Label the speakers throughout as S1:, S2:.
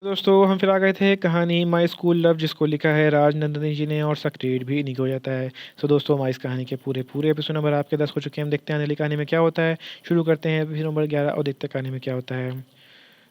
S1: दोस्तों हम फिर आ गए थे कहानी माई स्कूल लव जिसको लिखा है राज नंदनी जी ने और सक्रीड भी इन्हीं को हो जाता है। सो दोस्तों हमारी इस कहानी के पूरे पूरे एपिसोड नंबर आपके 10 हो चुके हैं। हम देखते हैं आने वाली कहानी में क्या होता है। शुरू करते हैं एपिसोड नंबर 11 और देखते हैं कहानी में क्या होता है।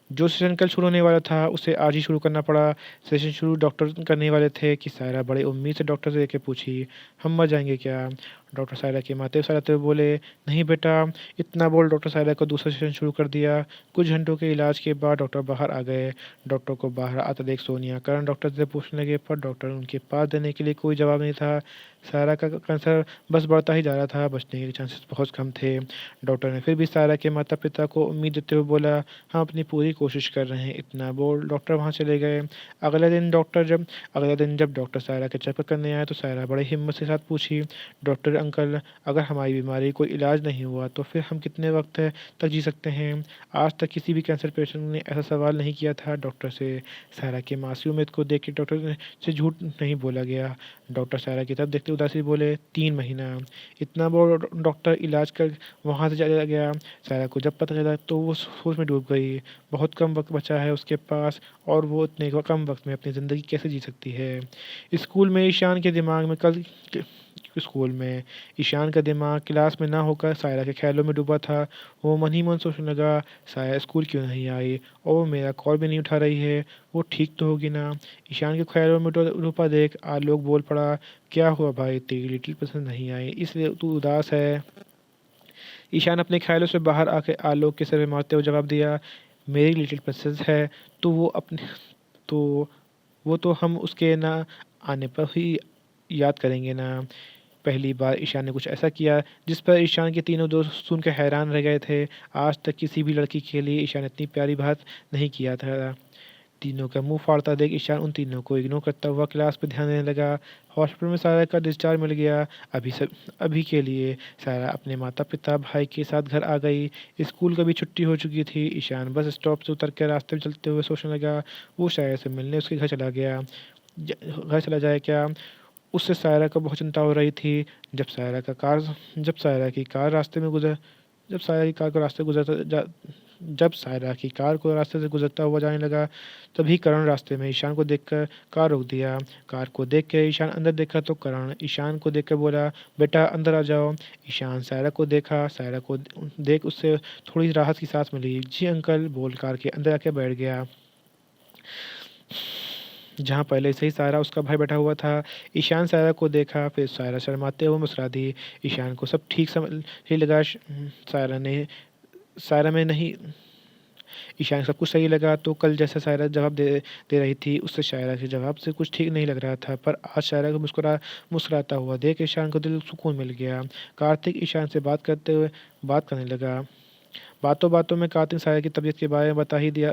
S1: जो सेशन कल शुरू होने वाला था उसे आज ही शुरू करना पड़ा। सेशन शुरू डॉक्टर करने वाले थे कि सायरा बड़े उम्मीद से डॉक्टर से देखे पूछी, हम मर जाएंगे क्या? डॉक्टर सायरा के माथे सराते हुए बोले, नहीं बेटा। इतना बोल डॉक्टर सायरा को दूसरा सेशन शुरू कर दिया। कुछ घंटों के इलाज के बाद डॉक्टर बाहर आ गए। डॉक्टर को बाहर आता देख सोनिया करण डॉक्टर से पूछने लगे, पर डॉक्टर उनके पास देने के लिए कोई जवाब नहीं था। सायरा का कैंसर बस बढ़ता ही जा रहा था, बचने के चांसेस बहुत कम थे। डॉक्टर ने फिर भी सायरा के माता पिता को उम्मीद देते हुए बोला, हम अपनी पूरी कोशिश कर रहे हैं। इतना बोल डॉक्टर वहाँ चले गए। अगले दिन जब डॉक्टर सायरा के चेकअप करने आए तो सायरा बड़े हिम्मत के साथ पूछी, डॉक्टर अंकल, अगर हमारी बीमारी कोई इलाज नहीं हुआ तो फिर हम कितने वक्त तक जी सकते हैं? आज तक किसी भी कैंसर पेशेंट ने ऐसा सवाल नहीं किया था डॉक्टर से। सायरा के मासूम उम्मीद को देख के डॉक्टर से झूठ नहीं बोला गया। डॉक्टर सायरा की तरफ देखते उदासी बोले, 3 महीना। इतना बोल डॉक्टर इलाज कर वहाँ से चला गया। सायरा को जब पता चला तो वो सोच में डूब गई। बहुत कम वक्त बचा है उसके पास और वो इतने कम वक्त में अपनी ज़िंदगी कैसे जी सकती है। स्कूल में ईशान के दिमाग में कल स्कूल में ईशान का दिमाग क्लास में ना होकर सायरा के ख्यालों में डूबा था। वो मन ही मन सोचने लगा, सायरा स्कूल क्यों नहीं आई और वो मेरा कॉल भी नहीं उठा रही है। वो ठीक तो होगी ना? ईशान के ख्यालों में डूबा देख आलोक बोल पड़ा, क्या हुआ भाई, तेरी लिटिल पसंद नहीं आई इसलिए तू उदास है? ईशान अपने ख्यालों से बाहर आकर आलोक के सर में मारते हुए जवाब दिया, मेरी लिटिल प्रिंसेस है तो तो वो तो हम उसके ना आने पर ही याद करेंगे ना। पहली बार ईशान ने कुछ ऐसा किया जिस पर ईशान के तीनों दोस्त सुनकर हैरान रह गए थे। आज तक किसी भी लड़की के लिए ईशान इतनी प्यारी बात नहीं किया था। तीनों का मुंह फाड़ता देख ईशान उन तीनों को इग्नोर करता हुआ क्लास पर ध्यान देने लगा। हॉस्पिटल में सारा का डिस्चार्ज मिल गया। अभी के लिए सारा अपने माता पिता भाई के साथ घर आ गई। स्कूल का भी छुट्टी हो चुकी थी। ईशान बस स्टॉप से उतर कर रास्ते में चलते हुए सोचने लगा, वो शायद से मिलने उसके घर चला गया। घर चला जाए क्या? उससे सायरा को बहुत चिंता हो रही थी। जब सायरा की कार रास्ते में गुजर जब सायरा की कार को रास्ते गुजरता जा जब सायरा की कार को रास्ते से गुजरता हुआ जाने लगा तभी करण रास्ते में ईशान को देखकर कार रोक दिया। कार को देख कर ईशान अंदर देखा तो करण ईशान को देखकर बोला, बेटा अंदर आ जाओ। ईशान सायरा को देखा। सायरा को देख उससे थोड़ी राहत की सांस मिली। जी अंकल बोल कार के अंदर आके बैठ गया, जहाँ पहले से ही सायरा उसका भाई बैठा हुआ था। ईशान सायरा को देखा, फिर सायरा शर्माते हुए मुस्कुरा दी। ईशान को सब ठीक समझ ही लगा। सायरा ने सायरा में नहीं ईशान को सब कुछ सही लगा। तो कल जैसा सायरा जवाब दे रही थी उससे सायरा के जवाब से कुछ ठीक नहीं लग रहा था, पर आज सायरा को मुस्कुराता हुआ देख ईशान को दिल सुकून मिल गया। कार्तिक ईशान से बात करने लगा। बातों बातों में कार्तिक साया की तबीयत के बारे में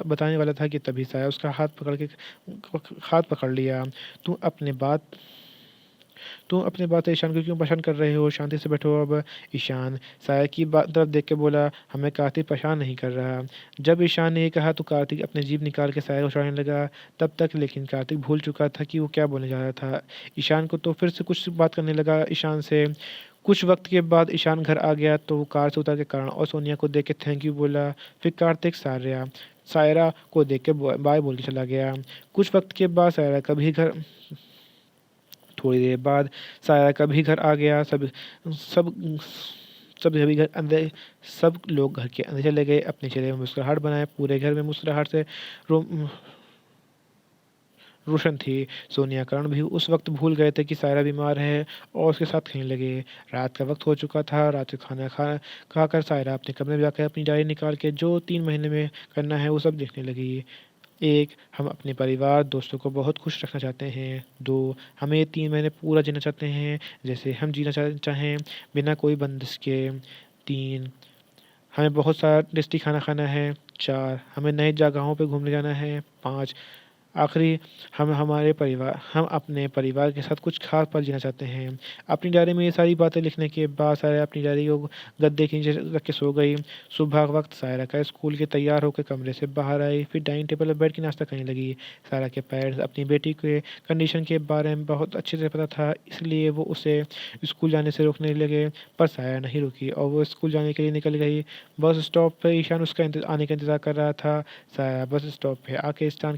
S1: बताने वाला था कि तभी साया उसका हाथ पकड़ लिया। तुम अपने बात तुम अपनी बात ईशान को क्यों परेशान कर रहे हो? शांति से बैठो अब। ईशान साया की बात तरफ देख के बोला, हमें कार्तिक परेशान नहीं कर रहा। जब ईशान ने ये कहा तो कार्तिक अपनी जीभ निकाल के साया को छुड़ाने लगा। तब तक लेकिन कार्तिक भूल चुका था कि वो क्या बोलने जा रहा था। ईशान को तो फिर से कुछ बात करने लगा ईशान से। कुछ वक्त के बाद ईशान घर आ गया तो वो कार से उतर के करण और सोनिया को देख के थैंक यू बोला। फिर कार्तिक सायरा को देख के बाय बोल के चला गया। कुछ वक्त के बाद सायरा का भी घर थोड़ी देर बाद सायरा का भी घर आ गया। सब सब सभी घर अंदर सब लोग घर के अंदर चले गए। अपने चेहरे में मुस्कुराहट बनाए। पूरे घर में मुस्कुराहट से रो, रोशन थी। सोनिया करण भी उस वक्त भूल गए थे कि सायरा बीमार है और उसके साथ खेलने लगे। रात का वक्त हो चुका था। रात का खाना खाकर सायरा अपने कमरे में जाकर अपनी डायरी निकाल के जो 3 महीने में करना है वो सब देखने लगी। 1, हम अपने परिवार दोस्तों को बहुत खुश रखना चाहते हैं। 2, हम ये 3 महीने पूरा जीना चाहते हैं जैसे हम जीना चाहें बिना कोई बंदिश के। 3, हमें बहुत सारा टेस्टी खाना खाना है। 4, हमें नई जगहों पे घूमने जाना है। 5, आखिरी हम अपने परिवार के साथ कुछ खास पल जीना चाहते हैं। अपनी डायरी में ये सारी बातें लिखने के बाद सायरा अपनी डायरी को गद्दे के नीचे रख के सो गई। सुबह वक्त सायरा का स्कूल के तैयार होकर कमरे से बाहर आई, फिर डाइनिंग टेबल पर बैठ के नाश्ता करने लगी। सायरा के पेरेंट्स अपनी बेटी के कंडीशन के बारे में बहुत अच्छे से पता था, इसलिए वो उसे स्कूल जाने से रोकने लगे, पर सायरा नहीं रुकी और वो स्कूल जाने के लिए निकल गई। बस स्टॉप पर ईशान उसका आने का इंतज़ार कर रहा था। सायरा बस स्टॉप पे आके ईशान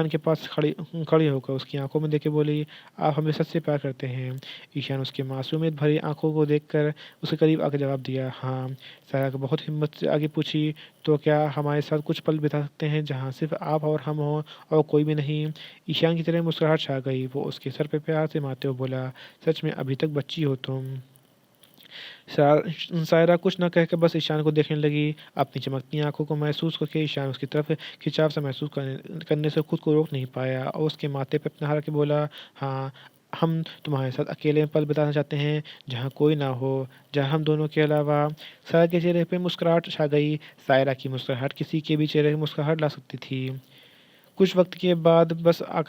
S1: के पास खड़ी होकर उसकी आंखों में देख के बोली, आप हमें सच से प्यार करते हैं? ईशान उसकी मासूमियत भरी आंखों को देखकर उसके करीब आकर जवाब दिया, हाँ। सायरा को बहुत हिम्मत से आगे पूछी, तो क्या हमारे साथ कुछ पल बिता सकते हैं जहाँ सिर्फ आप और हम हों और कोई भी नहीं? ईशान की तरह मुस्कुराहट छा गई। वो उसके सर पे प्यार से मारते हुए बोला, सच में अभी तक बच्ची हो तुम। सायरा कुछ न कहकर बस ईशान को देखने लगी। अपनी चमकती आंखों को महसूस करके ईशान उसकी तरफ खिंचाव से महसूस करने से खुद को रोक नहीं पाया और उसके माथे पे अपना हाथ रख के बोला, हाँ, हम तुम्हारे साथ अकेले पल बिताना चाहते हैं, जहाँ कोई ना हो, जहाँ हम दोनों के अलावा। सायरा के चेहरे पे मुस्कुराहट छा गई। सायरा की मुस्कुराहट किसी के भी चेहरे पे मुस्कुराहट ला सकती थी। कुछ वक्त के बाद बस आ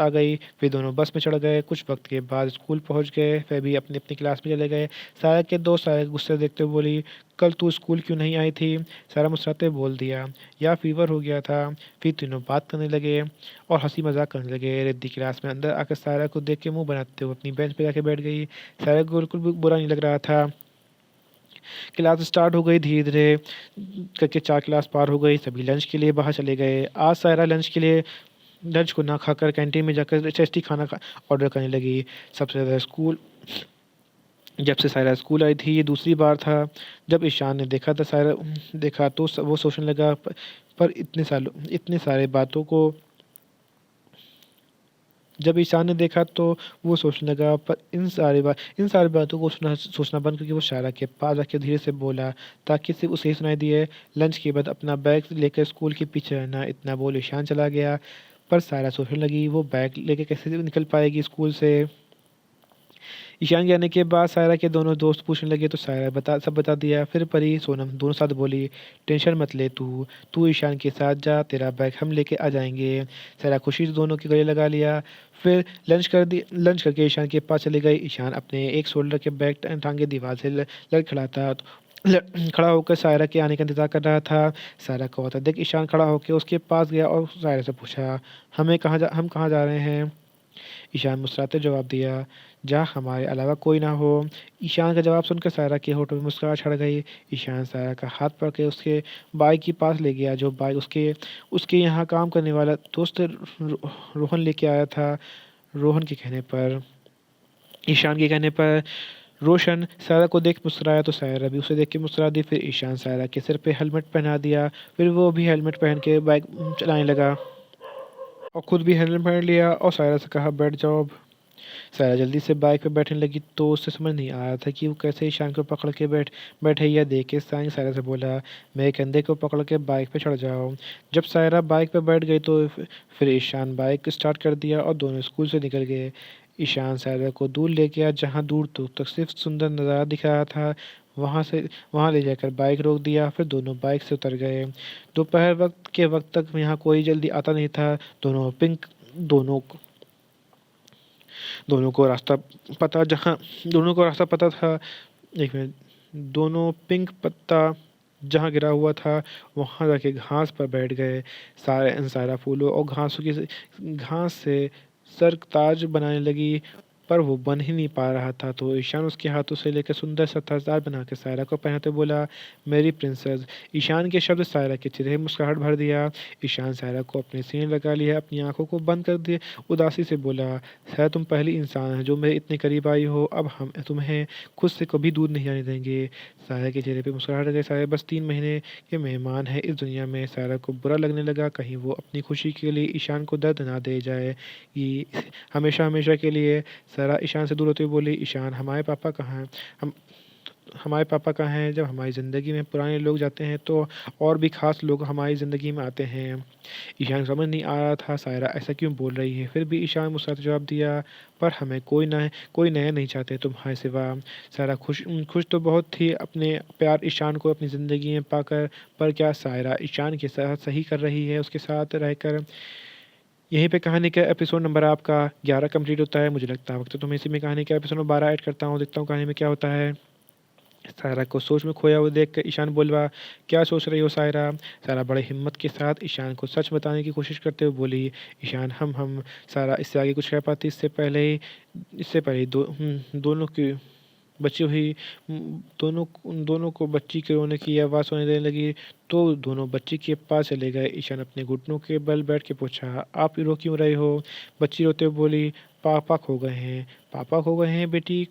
S1: गई, फिर दोनों बस में चढ़ गए। कुछ वक्त के बाद स्कूल पहुंच गए, फिर भी अपनी अपनी क्लास में चले गए। सारा के दोस्त सारा को गुस्से से देखते हुए बोली, कल तू स्कूल क्यों नहीं आई थी? सारा मुस्कुराते हुए बोल दिया, या फीवर हो गया था। फिर तीनों बात करने लगे और हंसी मजाक करने लगे। रिद्धि क्लास में अंदर आकर सारा को देख के मुंह बनाते हुए अपनी बेंच पे जाके बैठ गई। सारा को बिल्कुल भी बुरा नहीं लग रहा था। क्लास स्टार्ट हो गई धीरे धीरे करके। 4 क्लास पार हो गई, सभी लंच के लिए बाहर चले गए। आज सायरा लंच को ना खाकर कैंटीन में जाकर टेस्टी खाना ऑर्डर करने लगी। सबसे ज़्यादा स्कूल जब से सायरा स्कूल आई थी ये दूसरी बार था जब ईशान ने देखा तो वो सोचने लगा, पर इतने सारे बातों को जब ईशान ने देखा तो वो सोचने लगा, पर इन सारी बातों को सोचना बंद करके वो सायरा के पास जाके धीरे से बोला, ताकि सिर्फ उसे ही सुनाई दिए, लंच के बाद अपना बैग लेकर स्कूल के पीछे रहना। इतना बोल ईशान चला गया, पर सायरा सोचने लगी वो बैग लेके कैसे निकल पाएगी स्कूल से। ईशान के आने के बाद सायरा के दोनों दोस्त पूछने लगे तो सायरा सब बता दिया। फिर परी सोनम दोनों साथ बोली, टेंशन मत ले, तू ईशान के साथ जा, तेरा बैग हम लेके आ जाएंगे। सायरा खुशी से दोनों के गले लगा लिया। फिर लंच करके ईशान के पास चले गए। ईशान अपने एक शोल्डर के बैग टांगे दीवार से लड़ खड़ा था। खड़ा होकर सायरा के आने का इंतजार कर रहा था। सायरा को होता देख ईशान खड़ा होकर उसके पास गया और सायरा से पूछा, हम कहाँ जा रहे हैं? ईशान मुस्कुराते जवाब दिया, जहाँ हमारे अलावा कोई ना हो। ईशान का जवाब सुनकर सायरा के होठों में मुस्कुराहट छड़ गई। ईशान सायरा का हाथ पकड़ के उसके बाइक के पास ले गया, जो बाइक उसके उसके यहाँ काम करने वाला दोस्त रोहन लेके आया था। रोहन के कहने पर ईशान के कहने पर रोशन सायरा को देख मुस्कुराया तो सायरा भी उसे देख के मुस्कुरा दी। फिर ईशान सायरा के सिर पे हेलमेट पहना दिया। फिर वो भी हेलमेट पहन के बाइक चलाने लगा और खुद भी हेलमेट पहन लिया और सायरा से कहा, बैठ जाओ अब। सायरा जल्दी से बाइक पे बैठने लगी तो उसे समझ नहीं आ रहा था कि वो कैसे ईशान को पकड़ के बैठे। यह देख के सायरा से बोला, मेरे कंधे को पकड़ के बाइक पे चढ़ जाओ। जब सायरा बाइक पे बैठ गई तो फिर ईशान बाइक स्टार्ट कर दिया और दोनों स्कूल से निकल गए। ईशान सायरा को दूर ले गया, जहाँ दूर दूर तक सिर्फ सुंदर नज़ारा दिख रहा था। वहाँ ले जाकर बाइक रोक दिया, फिर दोनों बाइक से उतर गए। दोपहर वक्त तक यहाँ कोई जल्दी आता नहीं था। दोनों दोनों को रास्ता दोनों को रास्ता पता था। एक मिनट, दोनों पिंक पत्ता जहाँ गिरा हुआ था वहाँ जाके घास पर बैठ गए। सारा फूलों और घास से सर ताज बनाने लगी, पर वो बन ही नहीं पा रहा था। तो ईशान उसके हाथों से लेकर सुंदर सा ताज बना के सायरा को पहनाते बोला, मेरी प्रिंसेस। ईशान के शब्द सायरा के चेहरे में मुस्कुराहट भर दिया। ईशान सायरा को अपने सीने लगा लिया, अपनी आंखों को बंद कर दिए, उदासी से बोला, सायरा तुम पहली इंसान है जो मेरे इतने करीब आई हो। अब हम तुम्हें खुद से कभी दूर नहीं जाने देंगे। सायरा के चेहरे पे मुस्कुराहट गई। सायरा बस 3 महीने के मेहमान है इस दुनिया में। सायरा को बुरा लगने लगा, कहीं वो अपनी खुशी के लिए ईशान को दर्द ना दे जाए। कि हमेशा हमेशा के लिए। सारा ईशान से दूर होते हुए बोली, ईशान हम हमारे पापा कहाँ हैं? जब हमारी ज़िंदगी में पुराने लोग जाते हैं तो और भी ख़ास लोग हमारी ज़िंदगी में आते हैं। ईशान को समझ नहीं आ रहा था सायरा ऐसा क्यों बोल रही है। फिर भी ईशान मुस्कुराते जवाब दिया, पर हमें कोई नया नहीं चाहते तुम्हारे सिवा। सायरा खुश तो बहुत थी अपने प्यार ईशान को अपनी ज़िंदगी में पाकर, पर क्या सायरा ईशान के साथ सही कर रही है उसके साथ रहकर? यहीं पे कहानी का एपिसोड नंबर आपका 11 कंप्लीट होता है। मुझे लगता है वक्त तो मैं इसी में कहानी का एपिसोड नंबर 12 ऐड करता हूँ, देखता हूँ कहानी में क्या होता है। सायरा को सोच में खोया हुआ देख कर ईशान बोला, क्या सोच रही हो सायरा? सायरा बड़े हिम्मत के साथ ईशान को सच बताने की कोशिश करते हुए बोली। ईशान हम सायरा इससे आगे कुछ कह पाती इससे पहले दोनों की बची हुई दोनों उन दोनों को बच्ची के रोने की आवाज़ सुनाई देने लगी, तो दोनों बच्ची के पास चले गए। ईशान अपने घुटनों के बल बैठ के पूछा, आप रो क्यों रहे हो? बच्ची रोते हुए बोली, पापा खो गए हैं। पापा खो गए हैं बेटी?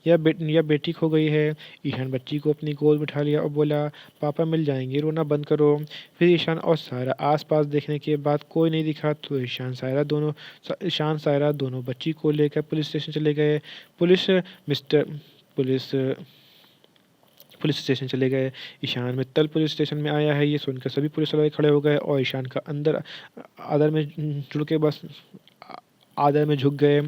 S1: या बेटी खो गई है? ईशान बच्ची को अपनी गोद में उठा लिया और बोला, पापा मिल जाएंगे, रोना बंद करो। फिर ईशान और सायरा आसपास देखने के बाद कोई नहीं दिखा, तो ईशान सायरा दोनों बच्ची को लेकर पुलिस स्टेशन चले गए। Police mister police police station चले गए। ईशान मित्तल पुलिस स्टेशन में आया है, ये सुनकर सभी पुलिस वाले खड़े हो गए और ईशान का अंदर आदर में जुड़ के बस आदर में झुक गए।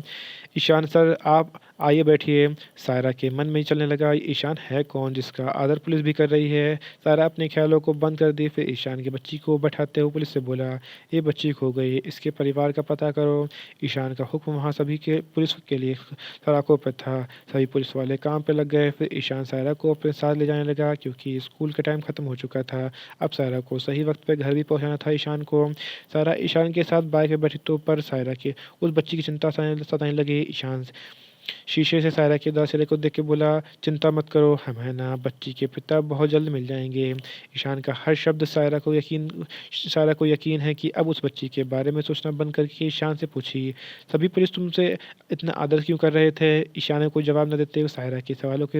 S1: ईशान सर आप आइए बैठिए। सायरा के मन में ही चलने लगा, ईशान है कौन जिसका आदर पुलिस भी कर रही है। सायरा अपने ख्यालों को बंद कर दी, फिर ईशान की बच्ची को बैठाते हुए पुलिस से बोला, ये बच्ची खो गई, इसके परिवार का पता करो। ईशान का हुक्म वहाँ सभी के पुलिस के लिए सड़कों पर था। सभी पुलिस वाले काम पे लग गए। फिर ईशान सायरा को अपने साथ ले जाने लगा, क्योंकि स्कूल का टाइम ख़त्म हो चुका था। अब सायरा को सही वक्त पे घर भी पहुँचाना था ईशान को। सायरा ईशान के साथ बाइक पे बैठी, तो पर सायरा की उस बच्ची की चिंता सताने लगी। ईशान शीशे से सायरा के दासिले को देख के बोला, चिंता मत करो, हम है ना, बच्ची के पिता बहुत जल्द मिल जाएंगे। ईशान का हर शब्द सायरा को यकीन है कि अब उस बच्ची के बारे में सोचना बंद करके ईशान से पूछी, सभी पुलिस तुमसे इतना आदर क्यों कर रहे थे? ईशान ने कोई जवाब न देते हुए सायरा के सवालों के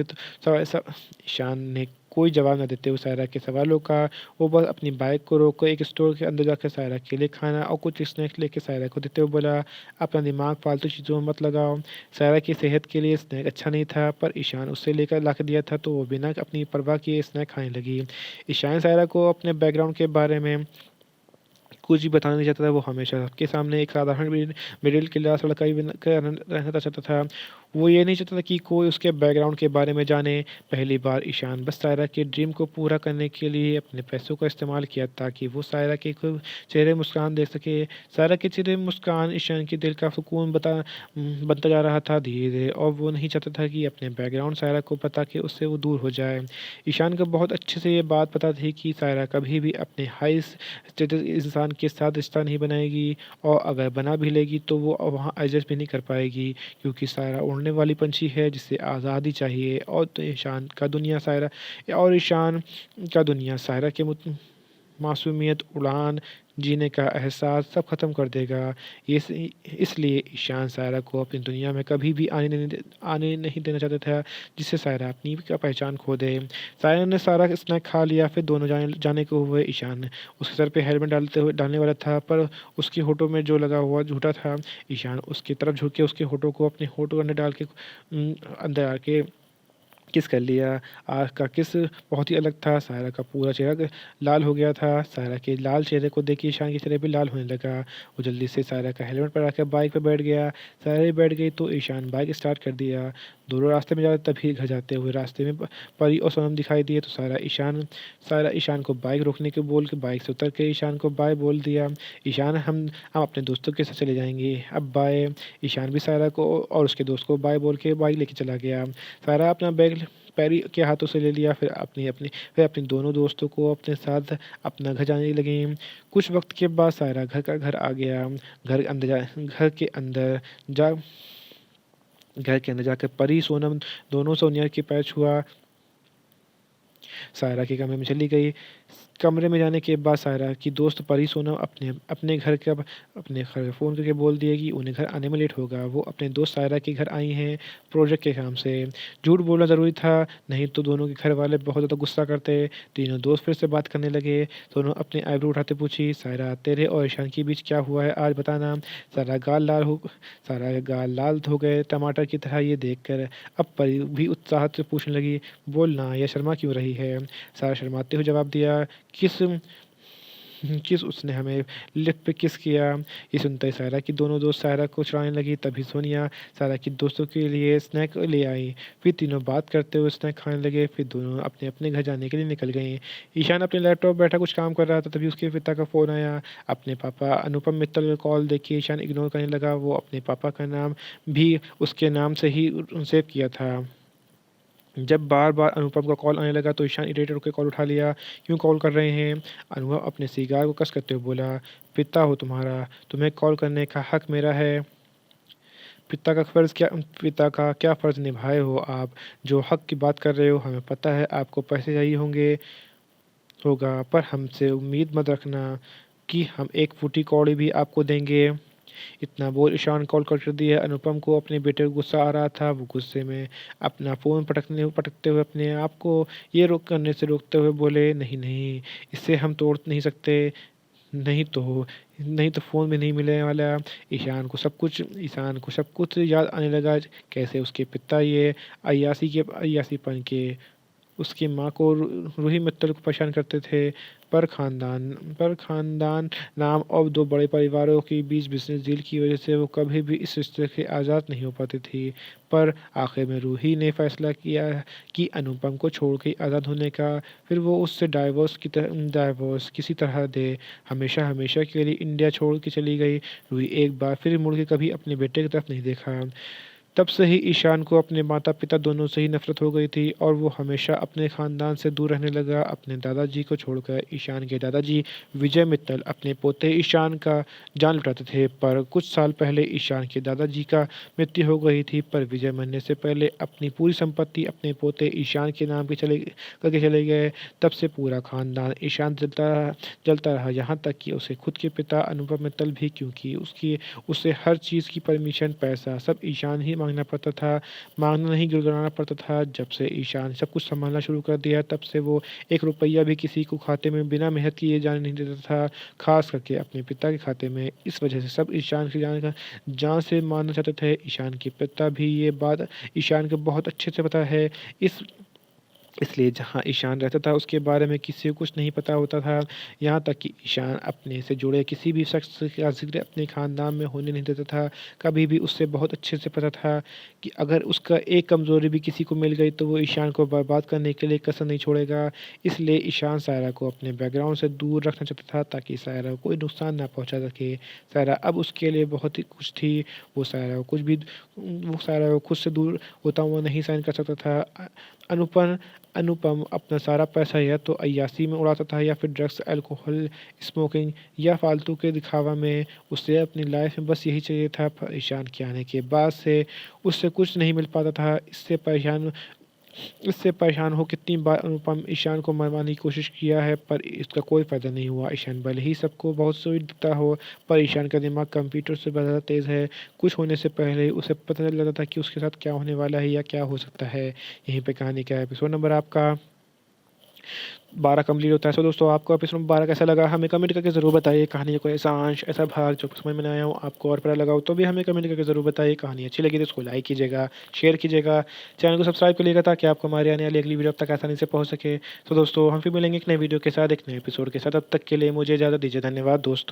S1: ईशान ने कोई जवाब न देते हुए सायरा के सवालों का वो बस अपनी बाइक को रोक कर एक स्टोर के अंदर जाकर सायरा के लिए खाना और कुछ स्नैक्स लेके सायरा को देते हुए बोला, अपना दिमाग फालतू चीज़ों में मत लगाओ। सायरा की सेहत के लिए स्नैक अच्छा नहीं था, पर ईशान उससे लेकर ला के दिया था, तो वो बिना अपनी परवाह किए स्नैक खाने लगी। ईशान सायरा को अपने बैकग्राउंड के बारे में कुछ भी बताना नहीं चाहता था। वो हमेशा सबके सामने एक साधारण मिडिल क्लास लड़का ही रहना चाहता था। वो ये नहीं चाहता था कि कोई उसके बैकग्राउंड के बारे में जाने। पहली बार ईशान बस सायरा के ड्रीम को पूरा करने के लिए अपने पैसों का इस्तेमाल किया, ताकि वो सायरा के खूब चेहरे मुस्कान देख सके। सायरा के चेहरे मुस्कान ईशान के दिल का सुकून बनता जा रहा था धीरे धीरे, और वो नहीं चाहता था कि अपने बैकग्राउंड सायरा को बता के उससे वो दूर हो जाए। ईशान को बहुत अच्छे से ये बात पता थी कि सायरा कभी भी अपने हाई स्टेटस इंसान के साथ रिश्ता नहीं बनाएगी, और अगर बना भी लेगी तो वो वहाँ एडजस्ट भी नहीं कर पाएगी, क्योंकि सायरा उड़ने वाली पंछी है जिसे आज़ादी चाहिए। और ईशान का दुनिया सायरा के मासूमियत, उड़ान, जीने का एहसास सब ख़त्म कर देगा। इसलिए ईशान सायरा को अपनी दुनिया में कभी भी आने नहीं देना चाहता था, जिससे सायरा अपनी का पहचान खो दे। सायरा ने सारा स्नैक खा लिया, फिर दोनों जाने को हुए। ईशान उसके सर पे हेलमेट डालने वाला था, पर उसके होठों में जो लगा हुआ झूठा था। ईशान उसकी तरफ झुक के उसके होठों को अपने होठों के अंदर डाल के अंदर आके किस कर लिया। आज का किस बहुत ही अलग था। सायरा का पूरा चेहरा लाल हो गया था। सायरा के लाल चेहरे को देख के ईशान की चेहरा भी लाल होने लगा। वो जल्दी से सायरा का हेलमेट पर आकर बाइक पर बैठ गया। सायरा भी बैठ गई, तो ईशान बाइक स्टार्ट कर दिया। दोनों रास्ते में जाते, तभी घर जाते हुए रास्ते में परी और सोनम दिखाई दिए, तो सायरा ईशान को बाइक रोकने के बोल के बाइक से उतर के ईशान को बाय बोल दिया। ईशान, हम अपने दोस्तों के साथ चले जाएंगे, अब बाय। ईशान भी सायरा को और उसके दोस्त को बाय बोल के बाइक लेके चला गया। सायरा अपना बैग पैरी के हाथों से ले लिया, फिर अपने दोनों दोस्तों को अपने साथ अपना घर जाने लगी। कुछ वक्त के बाद सायरा घर आ गया। जा घर के अंदर जाकर परी सोनम दोनों सोनिया के पैर छुआ। सायरा के कमरे में चली गई। कमरे में जाने के बाद सायरा की दोस्त परी सोनम अपने घर फ़ोन करके बोल दिए कि उन्हें घर आने में लेट होगा। वो अपने दोस्त सायरा के घर आई हैं प्रोजेक्ट के काम से। झूठ बोलना ज़रूरी था, नहीं तो दोनों के घर वाले बहुत ज़्यादा गुस्सा करते। तीनों दोस्त फिर से बात करने लगे। दोनों अपने आईब्रो उठाते पूछी, सायरा तेरे और ईशान के बीच क्या हुआ है, आज बताना। सायरा गाल लाल हो गए टमाटर की तरह ये देखकर। अब परी भी उत्साह से पूछने लगी, बोलना, यह शर्मा क्यों रही है? सायरा शर्माते हुए जवाब दिया, किस किस उसने हमें लिफ्ट पे किस किया। ये सुनते ही सायरा की दोनों दोस्त सायरा को छुड़ाने लगी। तभी सोनिया सायरा की दोस्तों के लिए स्नैक ले आई। फिर तीनों बात करते हुए स्नैक खाने लगे। फिर दोनों अपने अपने घर जाने के लिए निकल गए। ईशान अपने लैपटॉप बैठा कुछ काम कर रहा था, तभी उसके पिता का फ़ोन आया। अपने पापा अनुपम मित्तल का कॉल देख के ईशान इग्नोर करने लगा। वो अपने पापा का नाम भी उसके नाम से ही सेव किया था। जब बार-बार अनुपम का कॉल आने लगा तो ईशान इरिटेट होकर कॉल उठा लिया। क्यों कॉल कर रहे हैं? अनुपम अपने सिगार को कस करते हुए बोला, पिता हो तुम्हारा, तुम्हें कॉल करने का हक मेरा है। पिता का क्या फ़र्ज़ निभाए हो आप? जो हक की बात कर रहे हो, हमें पता है आपको पैसे चाहिए होगा, पर हमसे उम्मीद मत रखना कि हम एक फूटी कौड़ी भी आपको देंगे। इतना बोल ईशान कॉल कट कर दिया। अनुपम को अपने बेटे को गुस्सा आ रहा था। वो गुस्से में अपना फ़ोन पटकते हुए अपने आप को ये रोक करने से रोकते हुए बोले, नहीं नहीं, इसे हम तोड़ नहीं सकते। नहीं तो नहीं तो फ़ोन भी नहीं मिलने वाला। ईशान को सब कुछ याद आने लगा। कैसे उसके पिता ये अय्यासीपन के उसकी माँ को रूही मित्तल को परेशान करते थे। पर ख़ानदान नाम और 2 बड़े परिवारों के बीच बिज़नेस डील की वजह से वो कभी भी इस रिश्ते से आज़ाद नहीं हो पाती थी। पर आखिर में रूही ने फ़ैसला किया कि अनुपम को छोड़ के आज़ाद होने का। फिर वो उससे डाइवोर्स किसी तरह दे हमेशा के लिए इंडिया छोड़ के चली गई। रूही एक बार फिर मुड़ के कभी अपने बेटे की तरफ नहीं देखा। तब से ही ईशान को अपने माता-पिता दोनों से ही नफ़रत हो गई थी और वो हमेशा अपने ख़ानदान से दूर रहने लगा। अपने दादाजी को छोड़कर ईशान के दादाजी विजय मित्तल अपने पोते ईशान का जान लुटाते थे। पर कुछ साल पहले ईशान के दादाजी का मृत्यु हो गई थी, पर विजय मरने से पहले अपनी पूरी संपत्ति अपने पोते ईशान के नाम की चले गए। तब से पूरा ख़ानदान ईशान जलता रहा, यहाँ तक कि उसे खुद के पिता अनुपम मित्तल भी, क्योंकि उसे हर चीज़ की परमिशन, पैसा सब ईशान ही माँगना पड़ता था। माँगना नहीं, गिड़गिड़ाना पड़ता था। जब से ईशान सब कुछ सँभालना शुरू कर दिया, तब से वो 1 रुपया भी किसी को खाते में बिना मेहनत किए जाने नहीं देता था, ख़ास करके अपने पिता के खाते में। इस वजह से सब ईशान की जान से मारना चाहते थे। ईशान के पिता भी ये बात ईशान को बहुत अच्छे से पता है। इसलिए जहाँ ईशान रहता था उसके बारे में किसी को कुछ नहीं पता होता था। यहाँ तक कि ईशान अपने से जुड़े किसी भी शख्स का ज़िक्र अपने ख़ानदान में होने नहीं देता था। कभी भी उससे बहुत अच्छे से पता था कि अगर उसका एक कमज़ोरी भी किसी को मिल गई तो वो ईशान को बर्बाद करने के लिए कसर नहीं छोड़ेगा। इसलिए ईशान सायरा को अपने बैकग्राउंड से दूर रखना चाहता था, ताकि सायरा को कोई नुकसान ना पहुँचा सके। सायरा अब उसके लिए बहुत ही खुश थी। वो सायरा को कुछ भी वो सायरा को खुद से दूर होता हुआ नहीं सहन कर सकता था। अनुपम अनुपम अपना सारा पैसा या तो अय्याशी में उड़ाता था या फिर ड्रग्स, अल्कोहल, स्मोकिंग या फालतू के दिखावा में। उसे अपनी लाइफ में बस यही चाहिए था। पर ईशान के आने के बाद से उससे कुछ नहीं मिल पाता था। इससे परेशान हो कितनी बार अनुपम ईशान को मरवाने की कोशिश किया है, पर इसका कोई फ़ायदा नहीं हुआ। ईशान भले ही सबको बहुत स्वीट दिखता हो, पर ईशान का दिमाग कंप्यूटर से ज़्यादा तेज़ है। कुछ होने से पहले ही उसे पता चल जाता था कि उसके साथ क्या होने वाला है या क्या हो सकता है। यहीं पे कहानी का एपिसोड नंबर आपका 12 कंप्लीट होता है। सो दोस्तों, आपको एपिसोड नंबर 12 कैसा लगा हमें कमेंट करके ज़रूर बताइए। कहानी का कोई ऐसा अंश, ऐसा भाग जो समझ में ना आया हो, आपको और पता लगा हो, तो भी हमें कमेंट करके ज़रूर बताइए। कहानी अच्छी लगी तो इसको लाइक कीजिएगा, शेयर कीजिएगा, चैनल को सब्सक्राइब करिएगा, ताकि आपको हमारी आने वाली अगली वीडियो अब तक आसानी से पहुँच सके। तो दोस्तों, हम फिर मिलेंगे एक नए वीडियो के साथ, एक नए एपिसोड के साथ। तब तक के लिए मुझे इजाज़त दीजिए। धन्यवाद दोस्तों।